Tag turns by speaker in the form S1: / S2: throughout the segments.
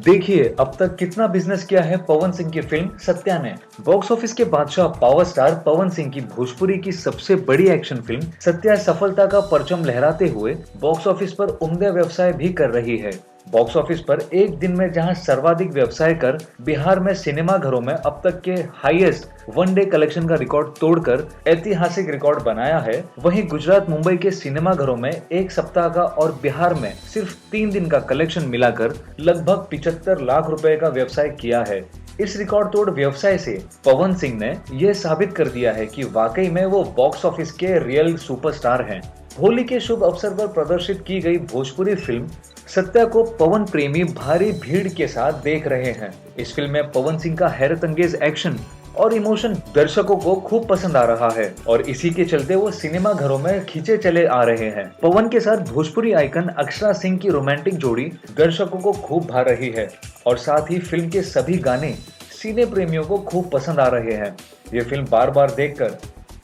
S1: देखिए अब तक कितना बिजनेस किया है पवन सिंह की फिल्म सत्या ने। बॉक्स ऑफिस के बादशाह पावर स्टार पवन सिंह की भोजपुरी की सबसे बड़ी एक्शन फिल्म सत्या सफलता का परचम लहराते हुए बॉक्स ऑफिस पर उम्दा व्यवसाय भी कर रही है। बॉक्स ऑफिस पर एक दिन में जहां सर्वाधिक व्यवसाय कर बिहार में सिनेमा घरों में अब तक के हाईएस्ट वन डे कलेक्शन का रिकॉर्ड तोड़कर ऐतिहासिक रिकॉर्ड बनाया है, वहीं गुजरात मुंबई के सिनेमा घरों में एक सप्ताह का और बिहार में सिर्फ 3 दिन का कलेक्शन मिलाकर लगभग 75 लाख रुपए का व्यवसाय किया है। इस रिकॉर्ड तोड़ व्यवसाय से पवन सिंह ने यह साबित कर दिया है कि वाकई में वो बॉक्स ऑफिस के रियल सुपरस्टार हैं। होली के शुभ अवसर पर प्रदर्शित की गई भोजपुरी फिल्म सत्या को पवन प्रेमी भारी भीड़ के साथ देख रहे हैं। इस फिल्म में पवन सिंह का हैरत अंगेज एक्शन और इमोशन दर्शकों को खूब पसंद आ रहा है और इसी के चलते वो सिनेमा घरों में खींचे चले आ रहे हैं। पवन के साथ भोजपुरी आइकन अक्षरा सिंह की रोमांटिक जोड़ी दर्शकों को खूब भा रही है और साथ ही फिल्म के सभी गाने सिने प्रेमियों को खूब पसंद आ रहे हैं। ये फिल्म बार बार देखकर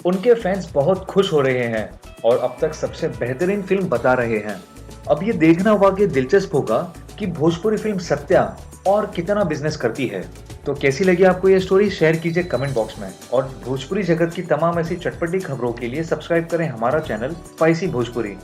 S1: उनके फैंस बहुत खुश हो रहे हैं और अब तक सबसे बेहतरीन फिल्म बता रहे हैं। अब ये देखना वाकई दिलचस्प होगा कि भोजपुरी फिल्म सत्या और कितना बिजनेस करती है। तो कैसी लगी आपको ये स्टोरी, शेयर कीजिए कमेंट बॉक्स में और भोजपुरी जगत की तमाम ऐसी चटपटी खबरों के लिए सब्सक्राइब करें हमारा चैनल स्पाइसी भोजपुरी।